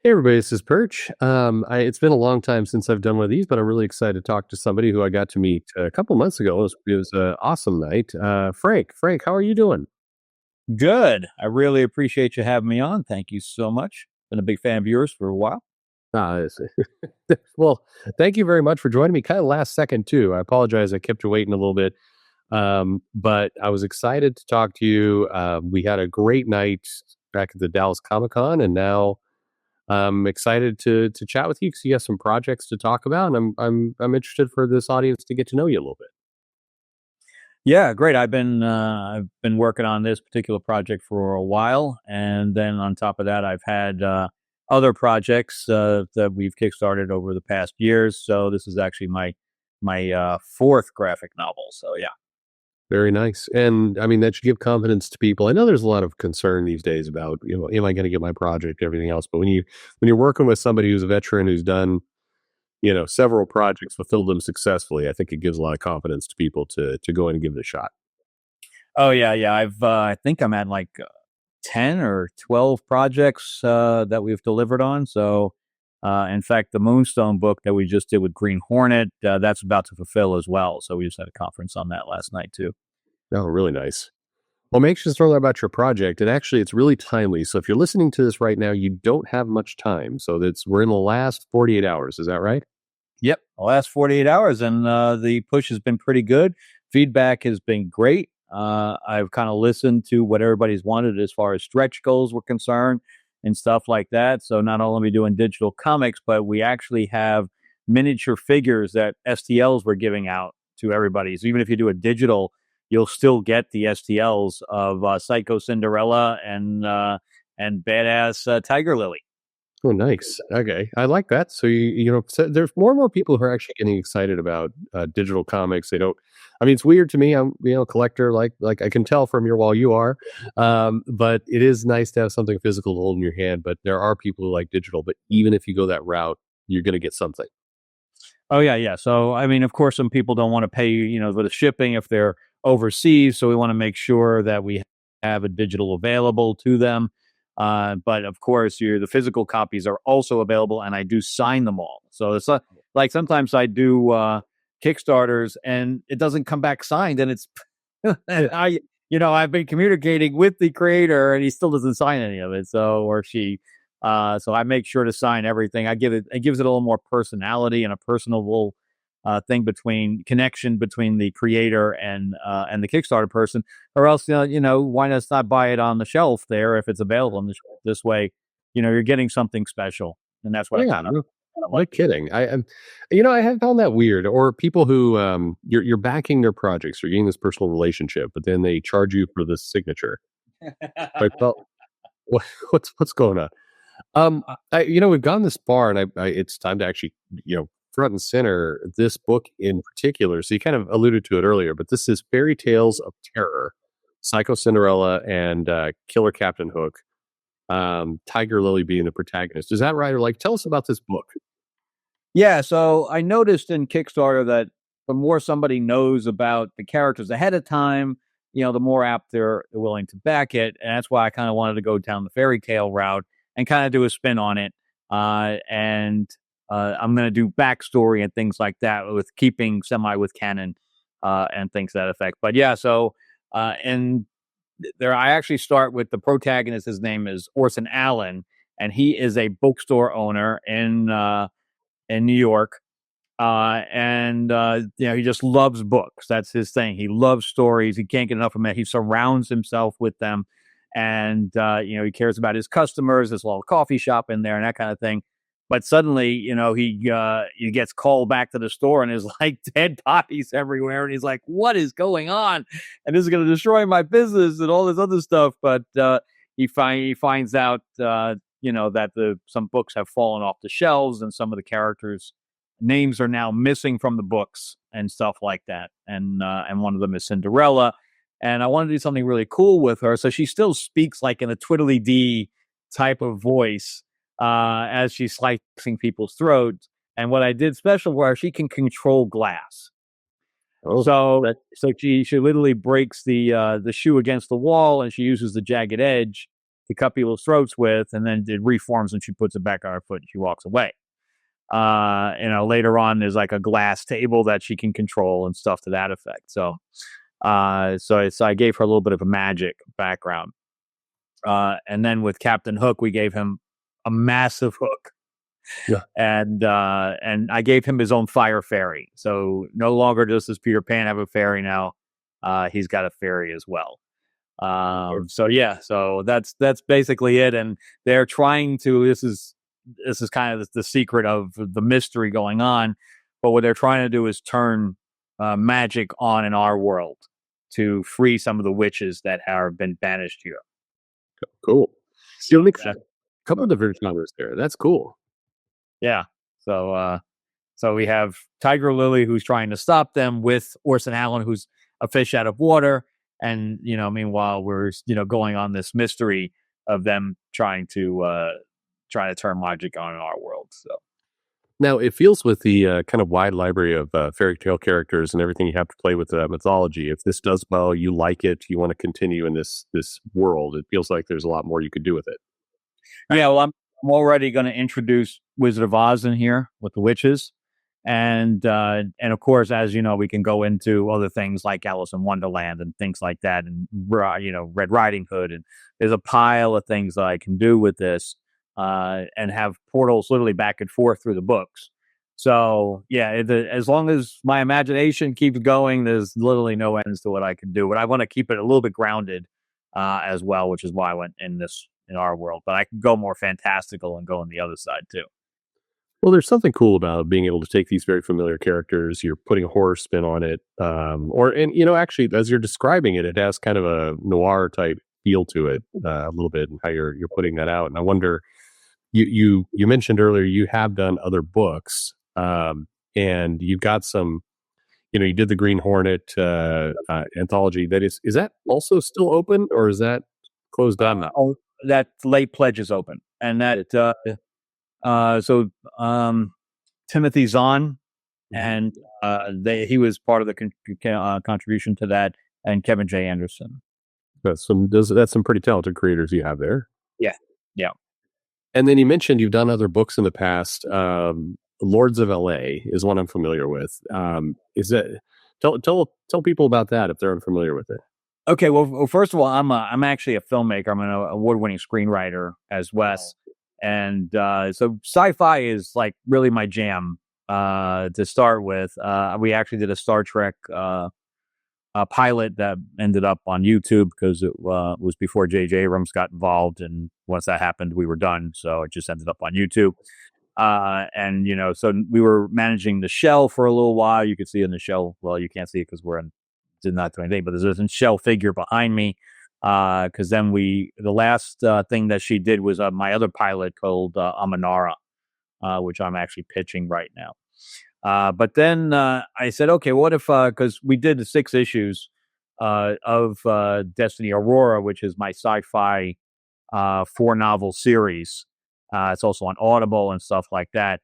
Hey everybody, this is Perch. It's been a long time since I've done one of these, but I'm really excited to talk to somebody who I got to meet a couple months ago. It was an awesome night. Frank, how are you doing? Good. I really appreciate you having me on. Thank you so much. Been a big fan of yours for a while. It's- well, thank you very much for joining me. Kind of last second too. I apologize, I kept you waiting a little bit, but I was excited to talk to you. We had a great night back at the Dallas Comic Con, and now I'm excited to chat with you because you have some projects to talk about, and I'm interested for this audience to get to know you a little bit. Yeah, great. I've been working on this particular project for a while, and then on top of that, I've had other projects that we've kickstarted over the past years. So this is actually my fourth graphic novel. So yeah. Very nice. And I mean, that should give confidence to people. I know there's a lot of concern these days about, am I going to get my project, everything else. But when you're working with somebody who's a veteran who's done, several projects, fulfilled them successfully, I think it gives a lot of confidence to people to go in and give it a shot. Oh yeah, yeah. I think I'm at like 10 or 12 projects that we've delivered on. So, in fact, the Moonstone book that we just did with Green Hornet, that's about to fulfill as well. So, we just had a conference on that last night, too. Oh, really nice. Well, make sure to learn about your project. And actually, it's really timely. So if you're listening to this right now, you don't have much time. So we're in the last 48 hours. Is that right? Yep, the last 48 hours, and the push has been pretty good. Feedback has been great. I've kind of listened to what everybody's wanted as far as stretch goals were concerned and stuff like that. So not only are we doing digital comics, but we actually have miniature figures that STLs we're giving out to everybody. So even if you do a digital, you'll still get the STLs of Psycho Cinderella and Badass Tiger Lily. Oh, nice. Okay, I like that. So so there's more and more people who are actually getting excited about digital comics. They don't. I mean, it's weird to me. I'm a collector. Like I can tell from your wall you are, but it is nice to have something physical to hold in your hand. But there are people who like digital. But even if you go that route, you're going to get something. Oh yeah, yeah. So I mean, of course, some people don't want to pay, for the shipping if they're overseas. So we want to make sure that we have a digital available to them. But of course, the physical copies are also available, and I do sign them all. So it's like sometimes I do Kickstarters, and it doesn't come back signed, and it's I've been communicating with the creator, and he still doesn't sign any of it. So or she. So I make sure to sign everything. It gives it a little more personality and a personable connection between the creator and the Kickstarter person, or else why not buy it on the shelf there if it's available on the shelf? This way, you're getting something special, and that's what I Yeah, kind no, of no like to do. kidding. I have found that weird. Or people who you're backing their projects, you're getting this personal relationship, but then they charge you for the signature. I felt what, what's going on? We've gone this far, and it's time to actually, front and center this book in particular. So you kind of alluded to it earlier, but this is Fairy Tales of Terror, Psycho Cinderella, and Killer Captain Hook. Tiger Lily being the protagonist. Is that right? Or tell us about this book. Yeah, so I noticed in Kickstarter that the more somebody knows about the characters ahead of time, the more apt they're willing to back it. And that's why I kind of wanted to go down the fairy tale route and kind of do a spin on it. And I'm going to do backstory and things like that with keeping semi with canon and things to that effect. But yeah, so and there I actually start with the protagonist. His name is Orson Allen, and he is a bookstore owner in New York. He just loves books. That's his thing. He loves stories. He can't get enough of them. He surrounds himself with them. And, he cares about his customers. There's a little coffee shop in there and that kind of thing. But suddenly, he gets called back to the store and there's like dead bodies everywhere. And he's like, what is going on? And this is going to destroy my business and all this other stuff. But he finds out, that some books have fallen off the shelves and some of the characters' names are now missing from the books and stuff like that. And one of them is Cinderella. And I want to do something really cool with her, so she still speaks like in a twiddly dee type of voice as she's slicing people's throats. And what I did special for her, she can control glass. Oh, So that so she literally breaks the shoe against the wall, and she uses the jagged edge to cut people's throats with, and then it reforms and she puts it back on her foot and she walks away. Later on, there's like a glass table that she can control and stuff to that effect. So I gave her a little bit of a magic background. And then with Captain Hook, we gave him a massive hook. Yeah. And I gave him his own fire fairy. So no longer does Peter Pan have a fairy now. He's got a fairy as well. So that's basically it. And they're trying to, this is kind of the secret of the mystery going on. But what they're trying to do is turn magic on in our world to free some of the witches that have been banished here. Cool. So mix a couple of different genres there. That's cool. Yeah. So we have Tiger Lily, who's trying to stop them, with Orson Allen, who's a fish out of water. And, meanwhile, we're, going on this mystery of them trying to turn magic on in our world. So now it feels, with the kind of wide library of fairy tale characters and everything you have to play with mythology, if this does well, you like it, you want to continue in this world, it feels like there's a lot more you could do with it. Yeah, well, I'm already going to introduce Wizard of Oz in here with the witches. And of course, as you know, we can go into other things like Alice in Wonderland and things like that, and Red Riding Hood, and there's a pile of things that I can do with this, and have portals literally back and forth through the books. So yeah, as long as my imagination keeps going, there's literally no ends to what I can do. But I want to keep it a little bit grounded as well, which is why I went in our world. But I can go more fantastical and go on the other side too. Well, there's something cool about being able to take these very familiar characters, you're putting a horror spin on it, actually, as you're describing it, it has kind of a noir type feel to it, a little bit, and how you're putting that out. And I wonder, you mentioned earlier you have done other books, and you've got some, you did the Green Hornet anthology. That is that also still open, or is that closed down now? That late pledge is open, and that. Timothy Zahn, and he was part of the contribution to that, and Kevin J. Anderson. That's some pretty talented creators you have there. Yeah. And then you mentioned you've done other books in the past. Lords of LA is one I'm familiar with. Is that tell people about that if they're unfamiliar with it? Okay, well, first of all, I'm actually a filmmaker. I'm an award-winning screenwriter as well. And so sci-fi is like really my jam to start with. We actually did a Star Trek pilot that ended up on YouTube because it was before J.J. Abrams got involved. And once that happened, we were done. So it just ended up on YouTube. So we were managing the shell for a little while. You could see in the shell. Well, you can't see it because did not do anything, but there's a shell figure behind me. Because then the last thing that she did was my other pilot called Amanara, which I'm actually pitching right now. But then I said, okay, what if, because we did the 6 issues of Destiny Aurora, which is my sci-fi 4-novel series. It's also on Audible and stuff like that.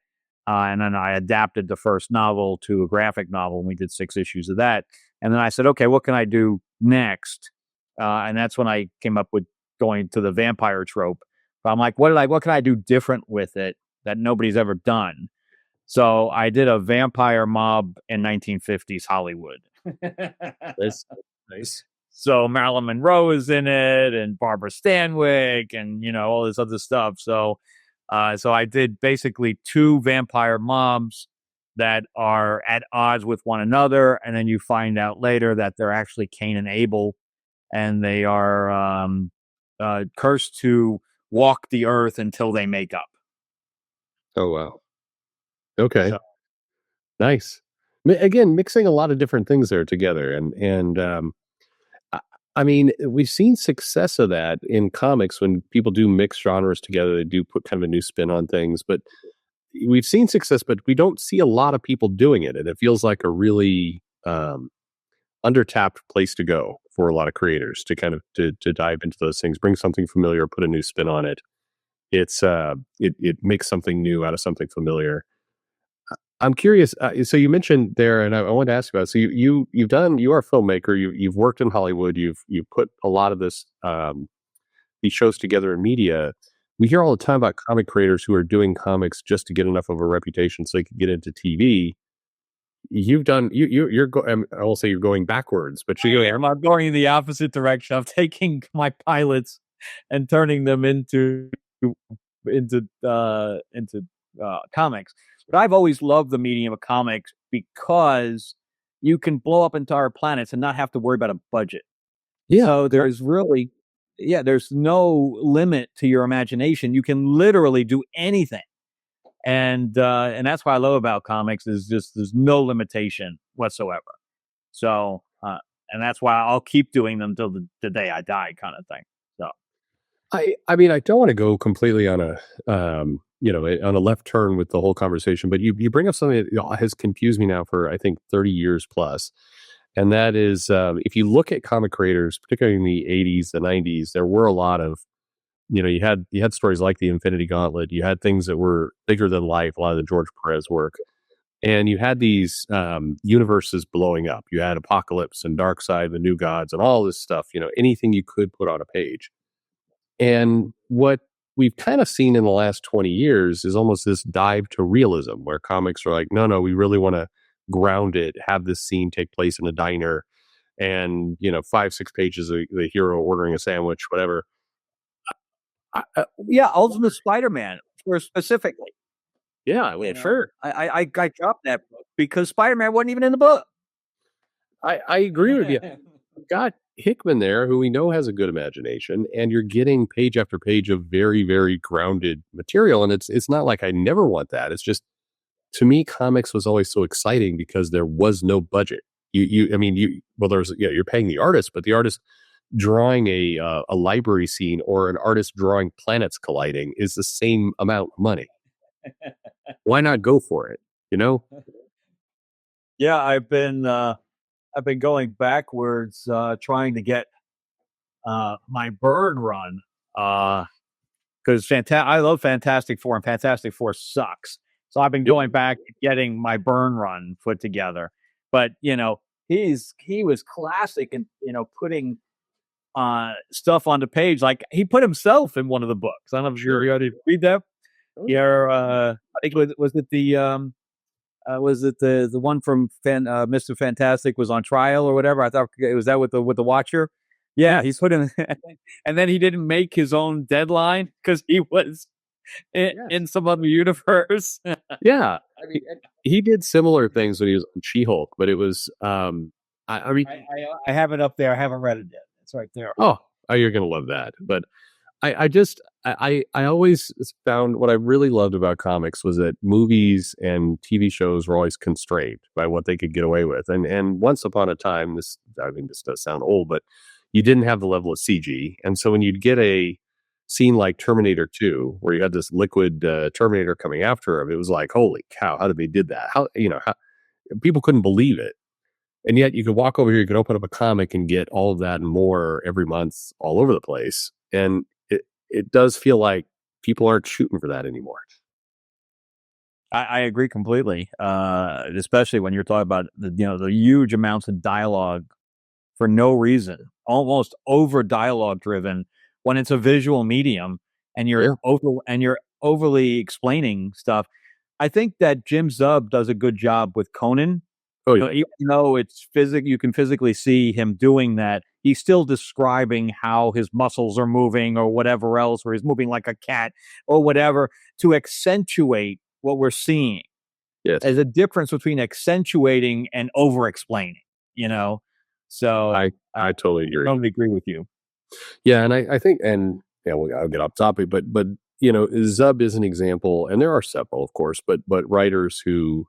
And then I adapted the first novel to a graphic novel, and we did 6 issues of that. And then I said, okay, what can I do next? And that's when I came up with going to the vampire trope. But I'm like, what can I do different with it that nobody's ever done? So I did a vampire mob in 1950s Hollywood. Nice. So Marilyn Monroe is in it, and Barbara Stanwyck, and all this other stuff. So I did basically 2 vampire mobs that are at odds with one another, and then you find out later that they're actually Cain and Abel. And they are cursed to walk the earth until they make up. Oh, wow. Okay. So. Nice. Again, mixing a lot of different things there together. And I mean, we've seen success of that in comics when people do mix genres together. They do put kind of a new spin on things. But we've seen success, but we don't see a lot of people doing it. And it feels like a really undertapped place to go for a lot of creators to kind of to dive into those things, bring something familiar, put a new spin on it. It's it makes something new out of something familiar. I'm curious. So you mentioned there, and I wanted to ask about it. So you are a filmmaker. You've worked in Hollywood. You've put a lot of this these shows together in media, we hear all the time about comic creators who are doing comics just to get enough of a reputation so they can get into TV. You've done I will say you're going backwards, but I'm going in the opposite direction. I'm taking my pilots and turning them into comics. But I've always loved the medium of comics because you can blow up entire planets and not have to worry about a budget. yeah, So there's no limit to your imagination. You can literally do anything. And that's what I love about comics is just there's no limitation whatsoever. So and that's why I'll keep doing them till the day I die, kind of thing. So I mean, I don't want to go completely on a on a left turn with the whole conversation, but you bring up something that has confused me now for I think 30 years plus, and that is if you look at comic creators, particularly in the 80s, the 90s, there were a lot of you had stories like the Infinity Gauntlet, you had things that were bigger than life, a lot of the George Perez work, and you had these universes blowing up. You had Apocalypse and Darkseid, the New Gods, and all this stuff. Anything you could put on a page. And what we've kind of seen in the last 20 years is almost this dive to realism where comics are like, no, no, we really want to ground it, have this scene take place in a diner and, 5, 6 pages of the hero ordering a sandwich, whatever. yeah, Ultimate Spider-Man for specifically. Yeah, sure. I dropped that book because Spider-Man wasn't even in the book. I agree with you. You've got Hickman there, who we know has a good imagination, and you're getting page after page of very, very grounded material. And it's not like I never want that. It's just to me, comics was always so exciting because there was no budget. You're paying the artist, but the artist drawing a library scene or an artist drawing planets colliding is the same amount of money. Why not go for it? Yeah, I've been going backwards, trying to get my Burn run because I love Fantastic Four, and Fantastic Four sucks. So I've been going back getting my Burn run put together. But he was classic in putting stuff on the page. Like he put himself in one of the books. I don't know if you already read that. I think was it the one from Mr. Fantastic was on trial or whatever? I thought it was that with the Watcher. Yeah, he's put in, and then he didn't make his own deadline because he was in some other universe. Yeah, I mean, he did similar things when he was on She-Hulk, but it was, I have it up there. I haven't read it yet. It's right there. Oh, you're gonna love that. But I always found what I really loved about comics was that movies and TV shows were always constrained by what they could get away with. And once upon a time, this does sound old, but you didn't have the level of CG. And so when you'd get a scene like Terminator 2, where you had this liquid Terminator coming after him, it was like, holy cow, how did that? How people couldn't believe it. And yet you could walk over here, you could open up a comic and get all of that and more every month all over the place. And it does feel like people aren't shooting for that anymore. I agree completely, especially when you're talking about the huge amounts of dialogue for no reason, almost over dialogue driven when it's a visual medium and you're overly explaining stuff. I think that Jim Zub does a good job with Conan. Oh, yeah. Even though it's you can physically see him doing that, he's still describing how his muscles are moving or whatever else, or he's moving like a cat or whatever to accentuate what we're seeing. Yes. There's a difference between accentuating and over explaining, So I totally agree. I totally agree with you. Yeah, and I think, and I'll get off topic, but Zub is an example, and there are several, of course, but writers who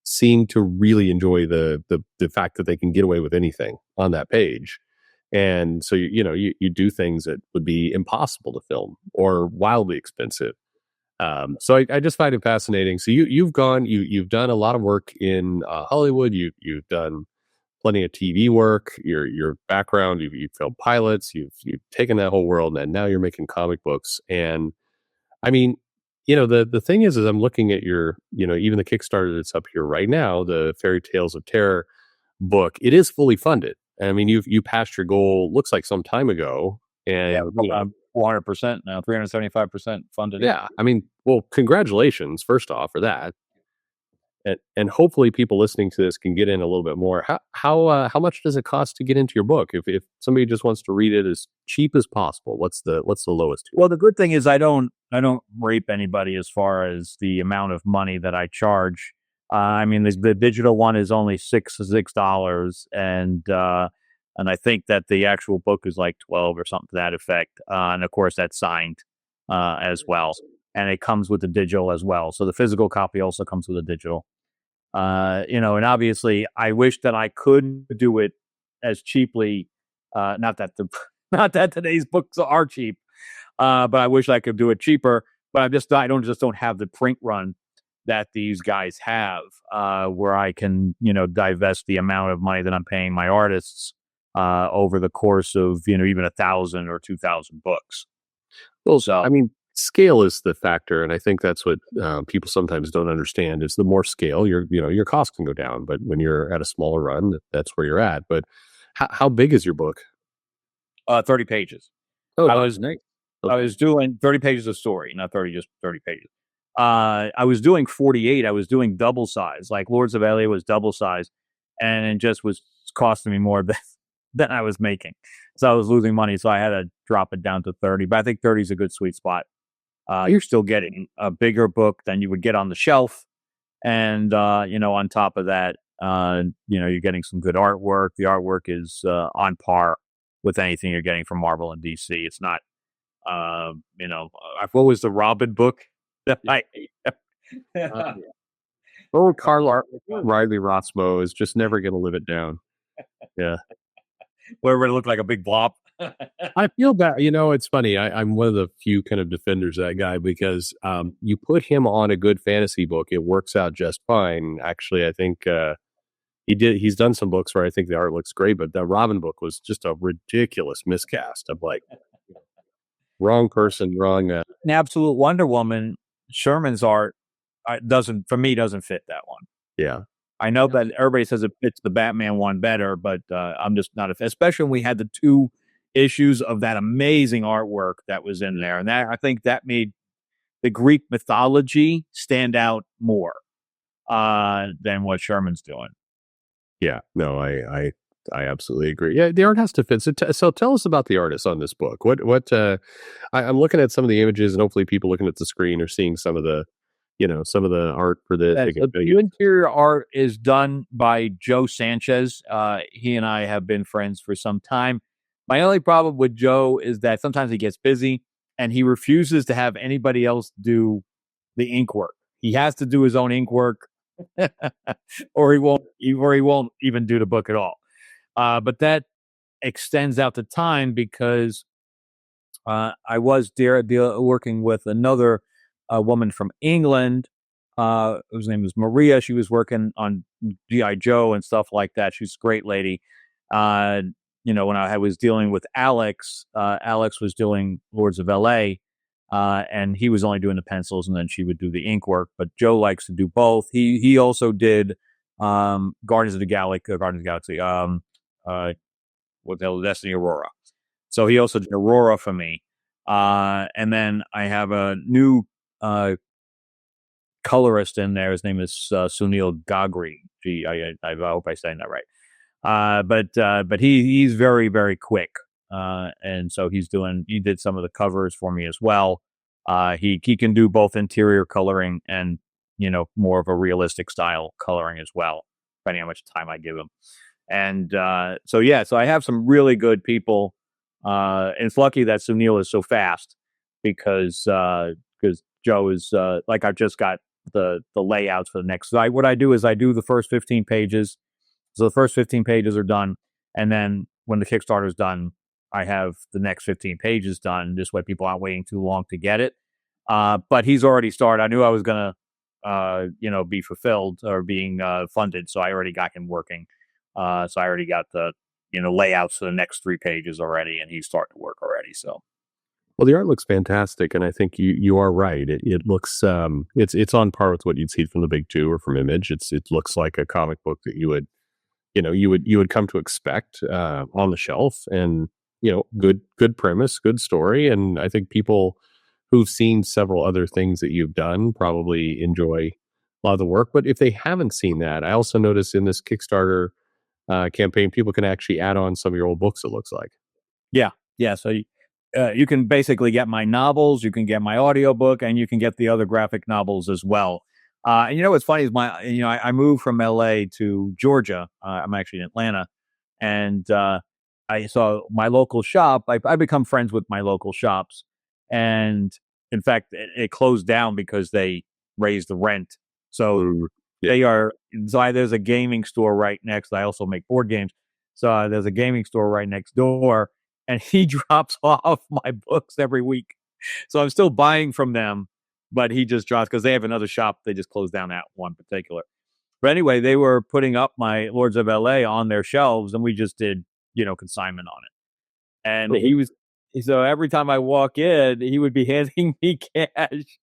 seem to really enjoy the fact that they can get away with anything on that page. And so you do things that would be impossible to film or wildly expensive. So I just find it fascinating. So you've done a lot of work in Hollywood. You've done plenty of TV work. Your background, you've filmed pilots. You've taken that whole world, and now you're making comic books. And I mean, the thing is I'm looking at your, even the Kickstarter that's up here right now, the Fairy Tales of Terror book. It is fully funded. I mean, you passed your goal. Looks like some time ago, and I'm 400% now, 375% funded. Yeah, I mean, well, congratulations, first off, for that, and hopefully people listening to this can get in a little bit more. How much does it cost to get into your book? If somebody just wants to read it as cheap as possible, what's the lowest you Well, the good thing is I don't rape anybody as far as the amount of money that I charge. I mean, the digital one is only $6, and I think that the actual book is like 12 or something to that effect. And of course, that's signed as well, and it comes with the digital as well. So the physical copy also comes with a digital. And obviously, I wish that I could do it as cheaply. Not that the not that today's books are cheap, but I wish I could do it cheaper. But I don't have the print run that these guys have, where I can divest the amount of money that I'm paying my artists over the course of even 1,000 or 2,000 books. Well, So I mean, scale is the factor, and I think that's what people sometimes don't understand. Is the more scale, your cost can go down, but when you're at a smaller run, that's where you're at. But how big is your book? 30 pages. Oh, I was nice. I Okay. was doing 30 pages of story, not 30, just 30 pages. I was doing 48. I was doing double size. Like Lords of LA was double size, and it just was costing me more than I was making. So I was losing money. So I had to drop it down to 30. But I think 30 is a good sweet spot. You're still getting a bigger book than you would get on the shelf. And, on top of that, you're getting some good artwork. The artwork is on par with anything you're getting from Marvel and DC. It's not, what was the Robin book that I Uh, oh, Riley Rossmo is just never going to live it down. Yeah. where it looked like a big blob? I feel bad. It's funny. I'm one of the few kind of defenders of that guy because you put him on a good fantasy book, it works out just fine. Actually, I think he's done some books where I think the art looks great, but the Robin book was just a ridiculous miscast of like wrong person, wrong. An absolute Wonder Woman, Sherman's art doesn't fit that one. Yeah. I know that everybody says it fits the Batman one better, but I'm just not especially when we had the 2 issues of that amazing artwork that was in there, and I think that made the Greek mythology stand out more than what Sherman's doing. Yeah. No, I absolutely agree. Yeah, the art has to fit. So tell us about the artist on this book. I'm looking at some of the images, and hopefully people looking at the screen are seeing some of the art for this. They can So feel the interior art is done by Joe Sanchez. He and I have been friends for some time. My only problem with Joe is that sometimes he gets busy and he refuses to have anybody else do the ink work. He has to do his own ink work, or he won't even do the book at all. But that extends out the time because I was working with another woman from England, whose name was Maria. She was working on GI Joe and stuff like that. She's a great lady. Uh, when I was dealing with Alex, Alex was doing Lords of LA, and he was only doing the pencils, and then she would do the ink work. But Joe likes to do both. He also did Guardians of the Galaxy. What the hell, Destiny Aurora. So he also did Aurora for me. And then I have a new colorist in there. His name is Sunil Gagri. I hope I'm saying that right. But he's very, very quick. And so he did some of the covers for me as well. He can do both interior coloring and, more of a realistic style coloring as well, depending on how much time I give him. And so I have some really good people. And it's lucky that Sunil is so fast because Joe is like I've just got the layouts for the next. So what I do is I do the first 15 pages. So the first 15 pages are done, and then when the Kickstarter is done, I have the next 15 pages done. This way, people aren't waiting too long to get it. But he's already started. I knew I was gonna, be fulfilled or being funded, so I already got him working. So I already got the layouts for the next 3 pages already, and he's starting to work already. So Well, the art looks fantastic, and I think you are right. It looks it's on par with what you'd see from the big 2 or from Image. It looks like a comic book that you would come to expect on the shelf, and good premise, good story, and I think people who've seen several other things that you've done probably enjoy a lot of the work. But if they haven't seen that, I also noticed in this Kickstarter campaign, people can actually add on some of your old books. It looks like. Yeah, yeah. So you can basically get my novels, you can get my audiobook, and you can get the other graphic novels as well. And you know what's funny is I moved from LA to Georgia. I'm actually in Atlanta, and I saw my local shop. I become friends with my local shops, and in fact, it closed down because they raised the rent. So Mm, yeah. they are. There's a gaming store right next. I also make board games, so there's a gaming store right next door, and he drops off my books every week. So I'm still buying from them, but he just drops because they have another shop. They just closed down that one particular. But anyway, they were putting up my Lords of LA on their shelves, and we just did, consignment on it. And Oh, so every time I walk in, he would be handing me cash.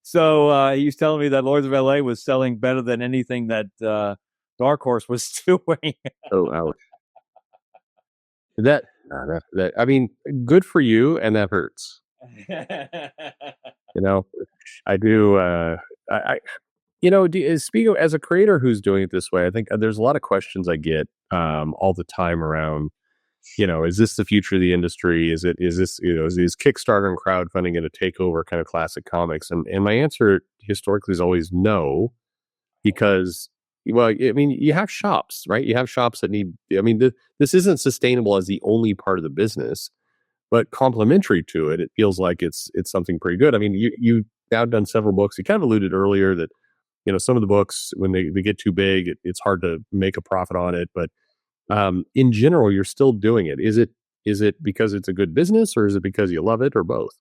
So he was telling me that Lords of LA was selling better than anything that Dark Horse was doing. oh, ouch. I mean, good for you, and that hurts. You know, I do. I speaking as a creator who's doing it this way, I think there's a lot of questions I get all the time around. Is this the future of the industry? Is this is Kickstarter and crowdfunding going to take over kind of classic comics? And my answer historically is always no, because well, I mean, you have shops, right? You have shops that need. I mean, this isn't sustainable as the only part of the business, but complementary to it, it feels like it's something pretty good. I mean, you now done several books. You kind of alluded earlier that some of the books when they get too big, it's hard to make a profit on it. But in general, you're still doing it. Is it because it's a good business, or is it because you love it, or both?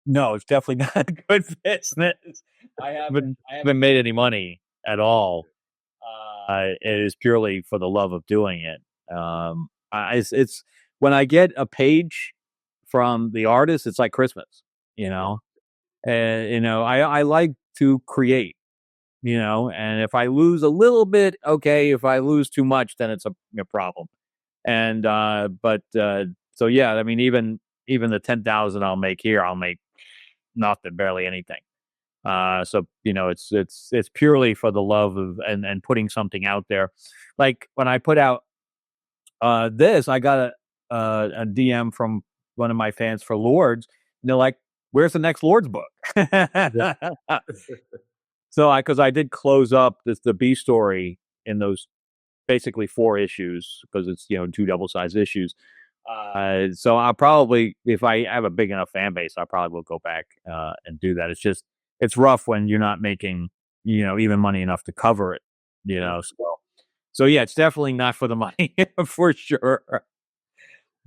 No, it's definitely not a good business. I haven't made any money at all. It is purely for the love of doing it. It's when I get a page from the artist, it's like Christmas, you know. And I like to create, and if I lose a little bit, okay. If I lose too much, then it's a problem. And so yeah, I mean, even the 10,000 I'll make here, I'll make nothing, barely anything. So it's purely for the love of and putting something out there. Like when I put out this, I got a DM from one of my fans for Lords, and they're like, "Where's the next Lords book?" Yeah. So because I did close up the B story in those basically 4 issues because it's 2 double sized issues. So I'll probably, if I have a big enough fan base, I probably will go back and do that. It's just it's rough when you're not making even money enough to cover it. So yeah, it's definitely not for the money for sure.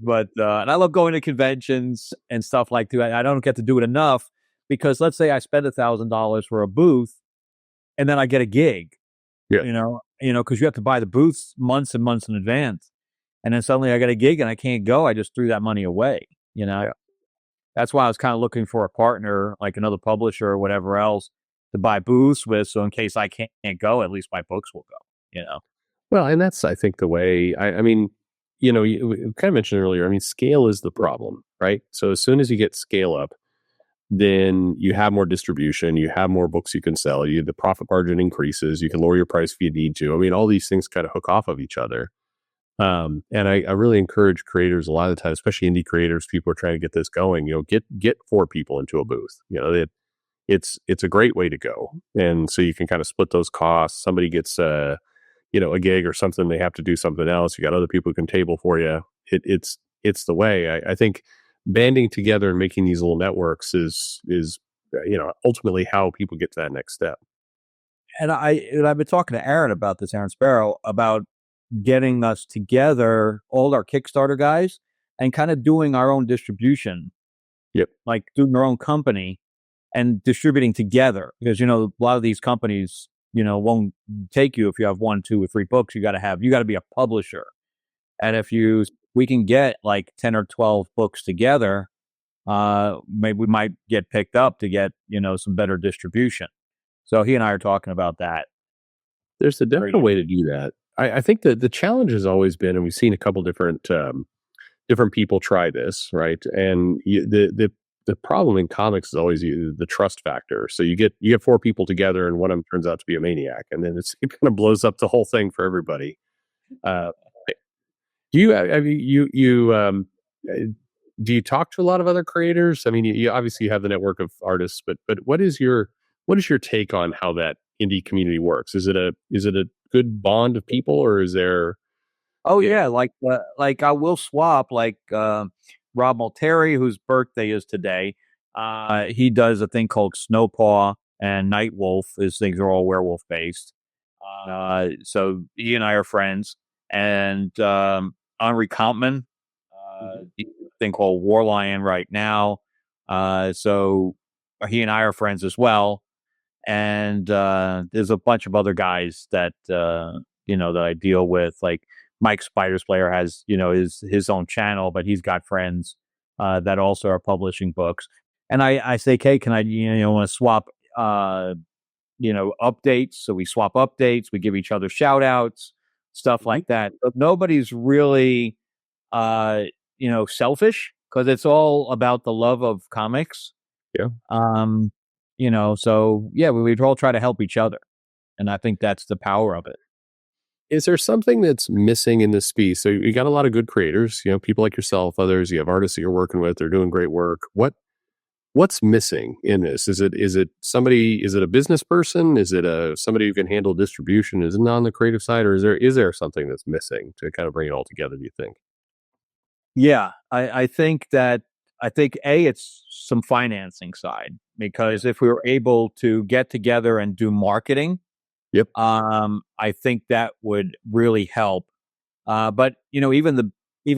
But and I love going to conventions and stuff like that. I don't get to do it enough because let's say I spend $1,000 for a booth and then I get a gig. Yeah. Because you have to buy the booths months and months in advance. And then suddenly I got a gig and I can't go. I just threw that money away. Yeah. That's why I was kind of looking for a partner, like another publisher or whatever else, to buy booths with. So in case I can't go, at least my books will go. Well, and that's I think the way. I mean, you kind of mentioned earlier. I mean, scale is the problem, right? So as soon as you get scale up, then you have more distribution, you have more books you can sell, the profit margin increases, you can lower your price if you need to. I mean, all these things kind of hook off of each other. And I really encourage creators a lot of the time, especially indie creators, people are trying to get this going, get 4 people into a booth. It's a great way to go. And so you can kind of split those costs. Somebody gets a gig or something, they have to do something else. You got other people who can table for you. It's the way. I think banding together and making these little networks is ultimately how people get to that next step. And I've been talking to Aaron about this, Aaron Sparrow, about getting us together, all our Kickstarter guys, and kind of doing our own distribution, Yep. like doing our own company and distributing together. Because a lot of these companies, won't take you if you have 1, 2, or 3 books. You got to be a publisher, and if we can get like 10 or 12 books together, maybe we might get picked up to get some better distribution. So he and I are talking about that. There's a definite way to do that. I think that the challenge has always been, and we've seen a couple different different people try this, right? And the problem in comics is always the trust factor. So you get four people together, and one of them turns out to be a maniac, and then it kind of blows up the whole thing for everybody. Uh, do you? I mean, uh, do you talk to a lot of other creators? I mean, you obviously have the network of artists, but what is your take on how that indie community works? Is it a good bond of people, or is there? Oh Yeah, yeah, like I will swap Rob Multeri, whose birthday is today. He does a thing called Snowpaw and Nightwolf. His things are all werewolf based. So he and I are friends. And Henri Kampman, mhm, he does a thing called War Lion right now. So he and I are friends as well. And there's a bunch of other guys that that I deal with. Like Mike Spider's Player has his own channel, but he's got friends that also are publishing books. And I say, "Okay, can I want to swap updates?" So we swap updates. We give each other shout outs, stuff mhm, like that. But nobody's really uh, selfish because it's all about the love of comics. yeah. Um, so yeah, we all try to help each other, and I think that's the power of it. Is there something that's missing in this piece? So you got a lot of good creators, people like yourself, others. You have artists that you're working with; they're doing great work. What's missing in this? Is it somebody? Is it a business person? Is it a somebody who can handle distribution? Is it on the creative side, or is there something that's missing to kind of bring it all together? Do you think? Yeah, I think it's some financing side Yeah. because if we were able to get together and do marketing, Yep. I think that would really help. But even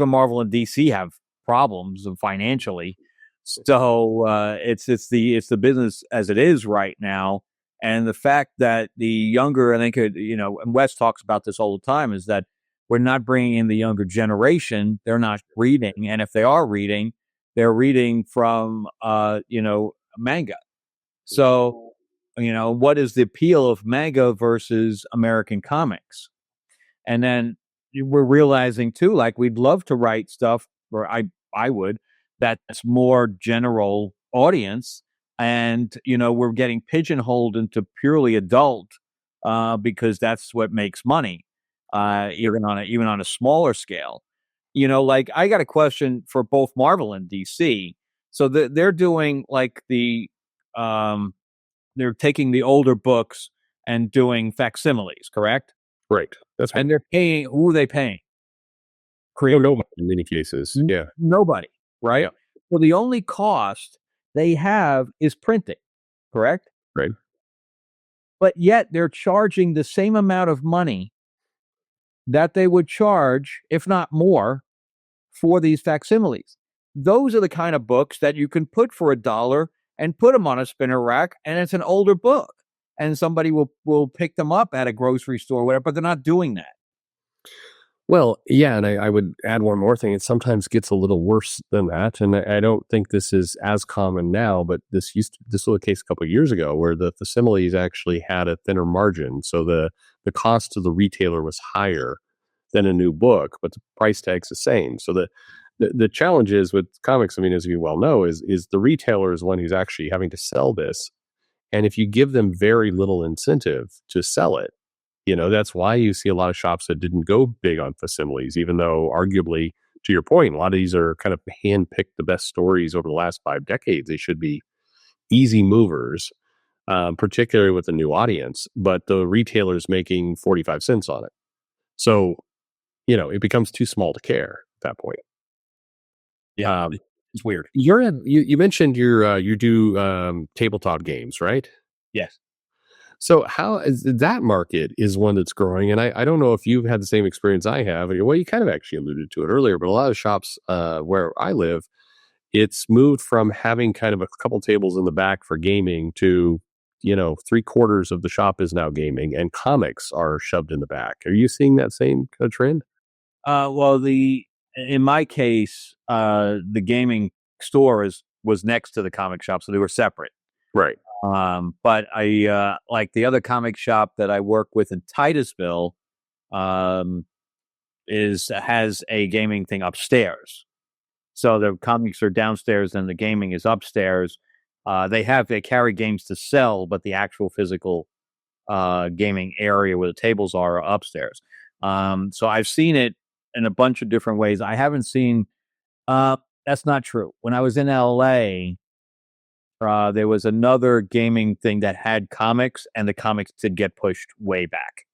Marvel and DC have problems financially, so it's the business as it is right now, and the fact that the younger, I think, and Wes talks about this all the time, is that we're not bringing in the younger generation. They're not reading, and if they are reading, they're reading from manga. So what is the appeal of manga versus American comics? And then we're realizing too, like we'd love to write stuff, or I would, that's more general audience, and we're getting pigeonholed into purely adult because that's what makes money, even on a smaller scale. Like I got a question for both Marvel and DC. So they're doing like um, they're taking the older books and doing facsimiles, correct? Right. That's right. And they're paying who are they paying? Oh, Create no, in many cases. Yeah. nobody, Yeah. right? Well, the only cost they have is printing, correct? Right. But yet they're charging the same amount of money that they would charge, if not more, for these facsimiles. Those are the kind of books that you can put for $1 and put them on a spinner rack, and it's an older book, and somebody will pick them up at a grocery store, or whatever. But they're not doing that. Well, yeah, and I would add one more thing. It sometimes gets a little worse than that, and I don't think this is as common now, but this was the case a couple of years ago where the facsimiles actually had a thinner margin, so the cost to the retailer was higher than a new book, but the price tag's the same. So the challenge is with comics. I mean, as you well know, is the retailer is the one who's actually having to sell this, and if you give them very little incentive to sell it, that's why you see a lot of shops that didn't go big on facsimiles, even though arguably, to your point, a lot of these are kind of handpicked the best stories over the last 5 decades. They should be easy movers, particularly with a new audience, but the retailer's making 45 cents on it. So, it becomes too small to care at that point. Yeah, Um, it's weird. you mentioned you do tabletop games, right? Yes. So how is that market is one that's growing, and I don't know if you've had the same experience I have. Well, you kind of actually alluded to it earlier, but a lot of shops where I live, it's moved from having kind of a couple tables in the back for gaming to, 3/4 of the shop is now gaming, and comics are shoved in the back. Are you seeing that same kind of trend? Well, the in my case, the gaming store was next to the comic shop, so they were separate. Right. But I like the other comic shop that I work with in Titusville, um, is has a gaming thing upstairs. So the comics are downstairs and the gaming is upstairs. They carry games to sell, but the actual physical gaming area where the tables are upstairs. So I've seen it in a bunch of different ways. I haven't seen. Uh, that's not true. When I was in LA, there was another gaming thing that had comics, and the comics did get pushed way back.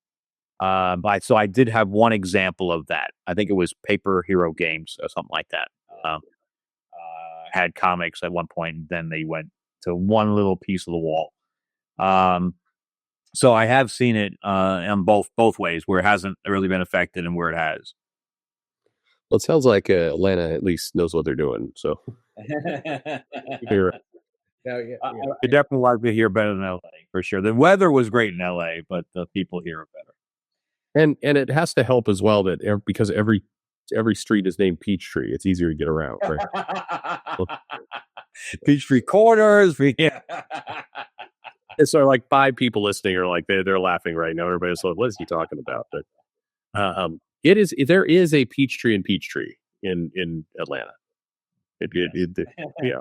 But so I did have one example of that. I think it was Paper Hero Games or something like that. Had comics at one point, and then they went to one little piece of the wall. So I have seen it in both ways, where it hasn't really been affected and where it has. Well, it sounds like Atlanta at least knows what they're doing. So you're You definitely like to hear better than LA for sure. The weather was great in LA, but the people here are better. and it has to help as well that because every street is named Peachtree. It's easier to get around, right? Peachtree Corners. Yeah. So like 5 people listening are like they're laughing right now. Everybody's like, "What is he talking about?" But there is a Peachtree and Peachtree in Atlanta. Yeah.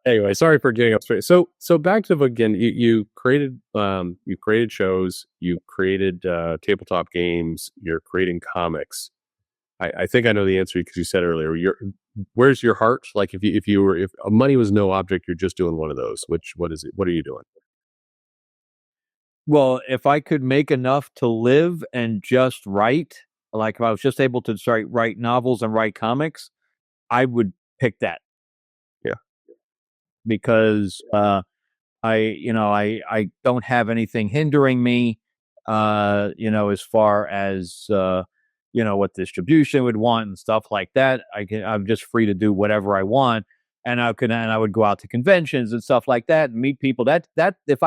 Anyway, sorry for getting up straight. So back to again. You created shows. You created tabletop games. You're creating comics. I think I know the answer because you said earlier. Where's your heart? Like if money was no object, you're just doing one of those. What is it? What are you doing? Well, if I could make enough to live and just write, like if I was just able to write novels and write comics, I would pick that. Yeah. Because I don't have anything hindering me, as far as what distribution would want and stuff like that. I'm just free to do whatever I want, and I would go out to conventions and stuff like that and meet people. That if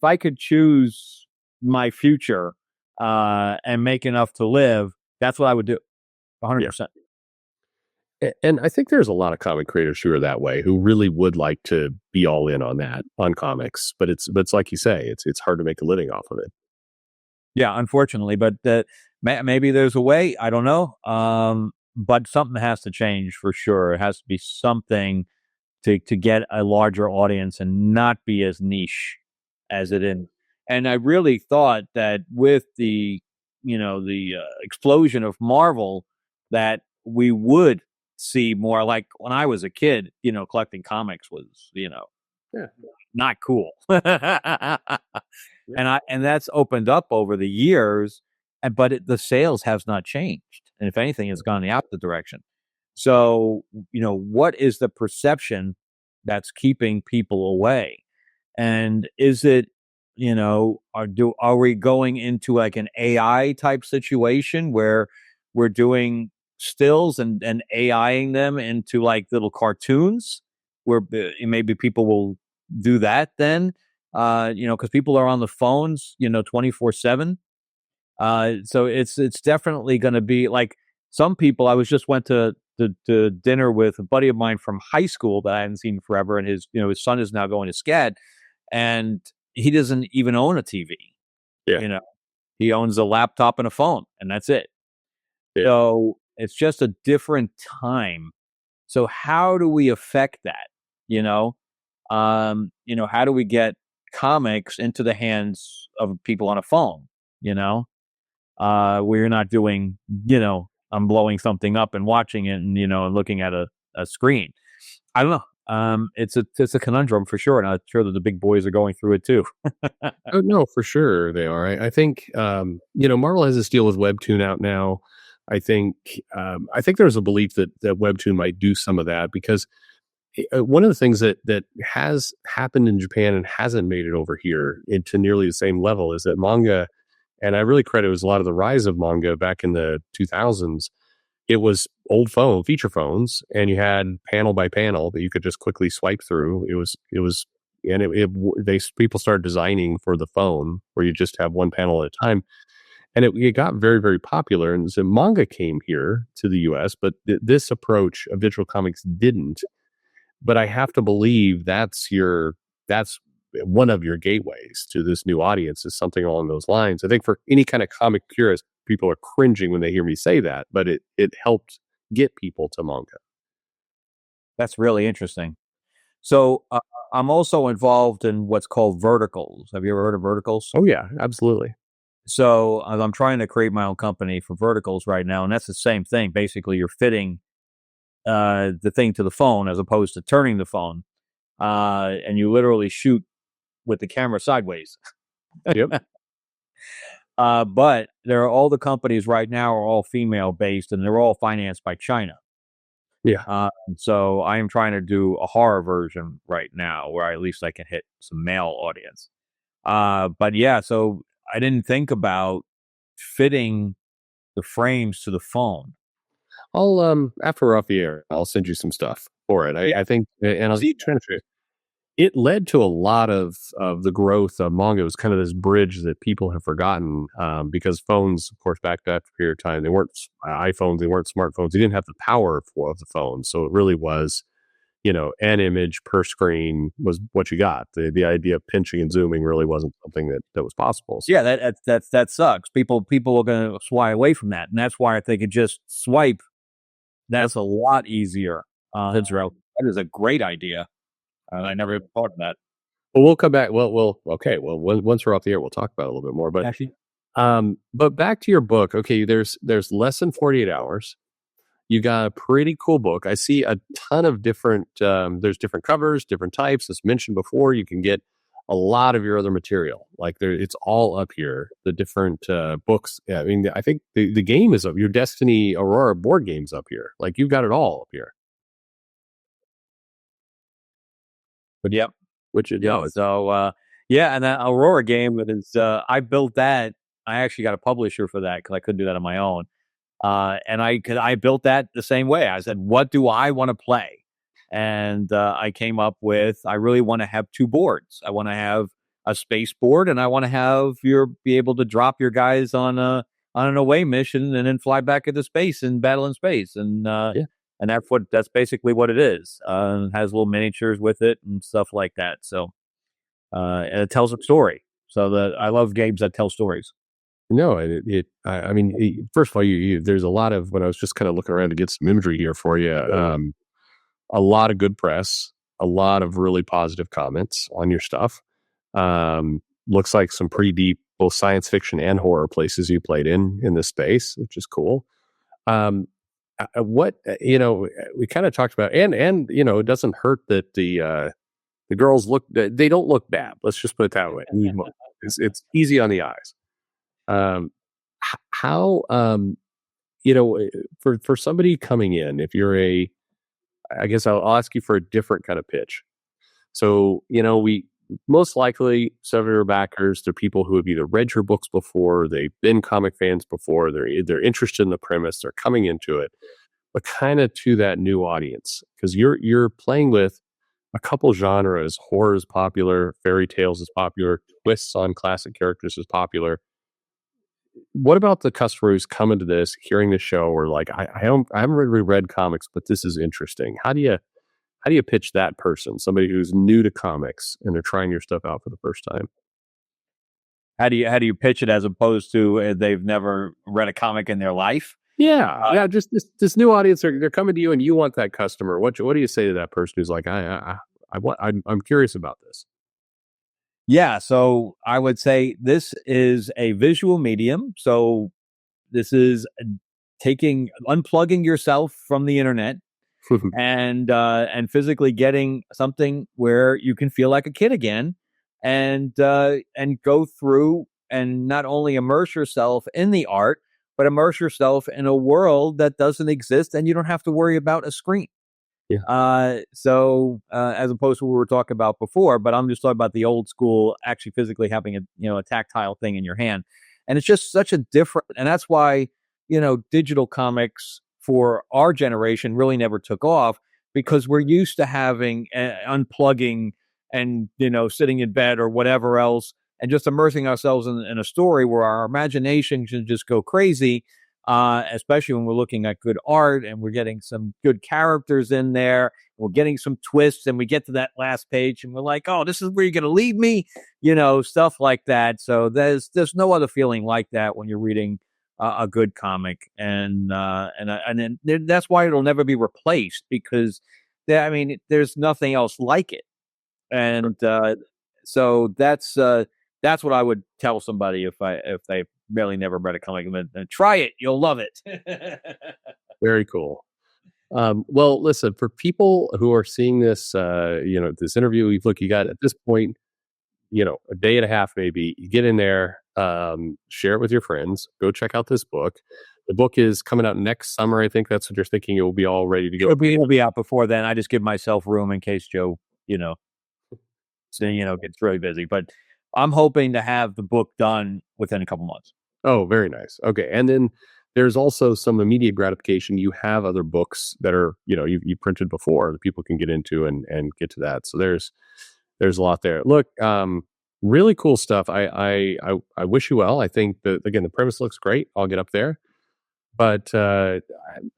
I could choose my future and make enough to live, that's what I would do. 100%. And I think there's a lot of comic creators who are that way, who really would like to be all in on that, on comics. But it's like you say, it's hard to make a living off of it. Yeah, unfortunately, but maybe there's a way. I don't know. But something has to change for sure. It has to be something to get a larger audience and not be as niche as it is. And I really thought that with the explosion of Marvel, that we would see more. Like when I was a kid, collecting comics was Yeah. not cool. And that's opened up over the years, but the sales has not changed, and if anything, it's gone the opposite direction. So, what is the perception that's keeping people away? And is it, are we going into like an AI type situation where we're doing stills and AIing them into like little cartoons where maybe people will do that then? Because people are on the phones, 24/7. So it's definitely going to be like some people. I went to dinner with a buddy of mine from high school that I hadn't seen forever, and his son is now going to SCAD, and he doesn't even own a TV. Yeah. He owns a laptop and a phone, and that's it. Yeah. So it's just a different time. So how do we affect that? How do we get comics into the hands of people on a phone? Where you're not doing, I'm blowing something up and watching it and, and looking at a screen. I don't know. It's a conundrum for sure. And I'm sure that the big boys are going through it too. Oh, no, for sure they are. I think, Marvel has this deal with Webtoon out now. I think there's a belief that Webtoon might do some of that because one of the things that has happened in Japan and hasn't made it over here into nearly the same level is that manga, and I really credit it was a lot of the rise of manga back in the 2000s. It was old feature phones, and you had panel by panel that you could just quickly swipe through. People started designing for the phone where you just have one panel at a time. And it got very, very popular. And so manga came here to the US, but this approach of digital comics didn't. But I have to believe that's one of your gateways to this new audience is something along those lines. I think for any kind of comic purist, people are cringing when they hear me say that, but it helped get people to manga. That's really interesting. So I'm also involved in what's called verticals. Have you ever heard of verticals? Oh yeah, absolutely. So I'm trying to create my own company for verticals right now, and that's the same thing. Basically, you're fitting the thing to the phone as opposed to turning the phone, and you literally shoot with the camera sideways. Yep. But there are all the companies right now are all female based, and they're all financed by China. Yeah. So I am trying to do a horror version right now, where at least I can hit some male audience. But yeah, so I didn't think about fitting the frames to the phone. I'll after we're off the air, I'll send you some stuff for it. Yeah, I think, and I was see, trying to. It led to a lot of the growth of manga. It was kind of this bridge that people have forgotten, because phones, of course, back to that period of time, they weren't iPhones, they weren't smartphones. They didn't have the power of the phone, so it really was, an image per screen was what you got. The idea of pinching and zooming really wasn't something that was possible. So, yeah, that sucks. People are going to swipe away from that, and that's why if they could just swipe, that's a lot easier. Israel, that is a great idea. I never even thought of that. well, we'll come back. Well, okay. Well, once we're off the air, we'll talk about it a little bit more. But Actually, back to your book. Okay, there's less than 48 hours. You got a pretty cool book. I see a ton of different. There's different covers, different types. As mentioned before, you can get a lot of your other material. Like it's all up here. The different books. Yeah, I mean, I think the game is up. Your Destiny Aurora board game's up here. Like you've got it all up here. But yep. which it does. So yeah, and that Aurora game is I built that. I actually got a publisher for that because I couldn't do that on my own. And I built that the same way. I said, what do I want to play? And I came up with I really want to have two boards. I want to have a space board, and I want to have be able to drop your guys on an away mission and then fly back into space and battle in space. And Yeah. and that's basically what it is. It has little miniatures with it and stuff like that. So and it tells a story. So I love games that tell stories. No, I mean, first of all, there's a lot of when I was just kind of looking around to get some imagery here for you. A lot of good press, a lot of really positive comments on your stuff. Looks like some pretty deep, both science fiction and horror places you played in this space, which is cool. What we kind of talked about, and it doesn't hurt that the girls they don't look bad. Let's just put it that way. It's easy on the eyes. How for somebody coming in, if you're I guess I'll ask you for a different kind of pitch. So we most likely some of your backers, they're people who have either read your books before, they've been comic fans before, they're interested in the premise, they're coming into it, but kind of to that new audience because you're playing with a couple genres. Horror is popular, fairy tales is popular, twists on classic characters is popular. What about the customer who's coming to this, hearing the show, or like, I haven't really read comics, but this is interesting. How do you pitch that person, somebody who's new to comics and they're trying your stuff out for the first time? How do you pitch it as opposed to they've never read a comic in their life? Yeah, just this new audience. They're coming to you, and you want that customer. What do you say to that person who's like, I'm curious about this? Yeah, so I would say this is a visual medium. So this is unplugging yourself from the internet and physically getting something where you can feel like a kid again, and go through and not only immerse yourself in the art, but immerse yourself in a world that doesn't exist, and you don't have to worry about a screen. So as opposed to what we were talking about before, but I'm just talking about the old school, actually physically having a tactile thing in your hand, and it's just such a different. And that's why digital comics for our generation really never took off because we're used to having unplugging and sitting in bed or whatever else and just immersing ourselves in a story where our imagination can just go crazy. Especially when we're looking at good art and we're getting some good characters in there, we're getting some twists, and we get to that last page and we're like, oh, this is where you're going to lead me, stuff like that. So there's no other feeling like that when you're reading a good comic, and then that's why it'll never be replaced, because I mean, there's nothing else like it. And so that's what I would tell somebody if they really never read a comic. Try it, you'll love it. Very cool. Well, listen, for people who are seeing this, this interview, look, you got at this point, a day and a half, maybe. You get in there, share it with your friends, go check out this book. The book is coming out next summer. I think that's what you're thinking. It will be all ready to go. It'll be out before then. I just give myself room in case Joe, gets really busy. But I'm hoping to have the book done within a couple months. Oh, very nice. Okay. And then there's also some immediate gratification. You have other books that are, you printed before that people can get into and get to that. So there's a lot there. Look, really cool stuff. I wish you well. I think that, again, the premise looks great. I'll get up there. But I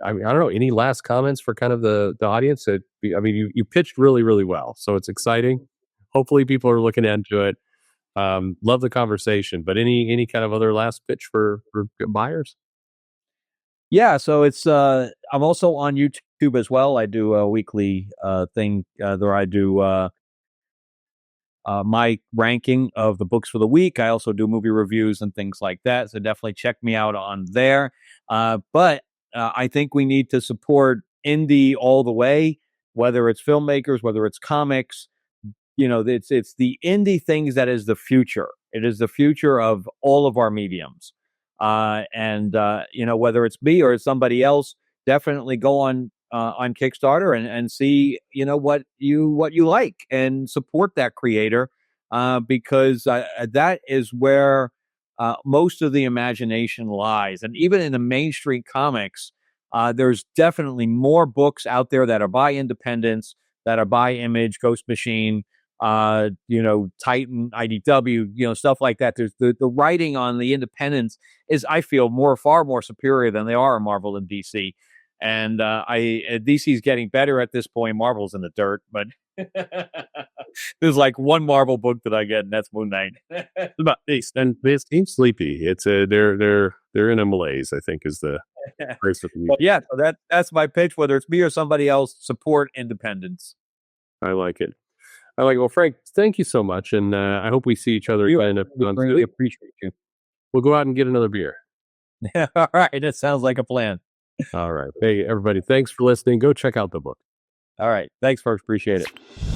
don't know. Any last comments for kind of the audience? You pitched really, really well, so it's exciting. Hopefully, people are looking into it. Love the conversation. But any kind of other last pitch for buyers? Yeah, so it's I'm also on YouTube as well. I do a weekly thing where I do my ranking of the books for the week. I also do movie reviews and things like that. So definitely check me out on there. But I think we need to support indie all the way, whether it's filmmakers, whether it's comics. It's the indie things that is the future. It is the future of all of our mediums. And whether it's me or somebody else, definitely go on Kickstarter and see what you like and support that creator, because that is where most of the imagination lies. And even in the mainstream comics, there's definitely more books out there that are by independents, that are by Image, Ghost Machine, Titan, IDW, stuff like that. There's the writing on the independents is, I feel, far more superior than they are in Marvel and DC. And DC's getting better at this point. Marvel's in the dirt, but there's like one Marvel book that I get, and that's Moon Knight. About this, and they seem sleepy. It's they're in a malaise, I think, is the phrase. But yeah, so that's my pitch. Whether it's me or somebody else, support independence. I like it. Well, Frank, thank you so much, and I hope we see each other again. I really appreciate you. We'll go out and get another beer. All right, that sounds like a plan. All right. Hey, everybody, thanks for listening. Go check out the book. All right. Thanks, folks. Appreciate it.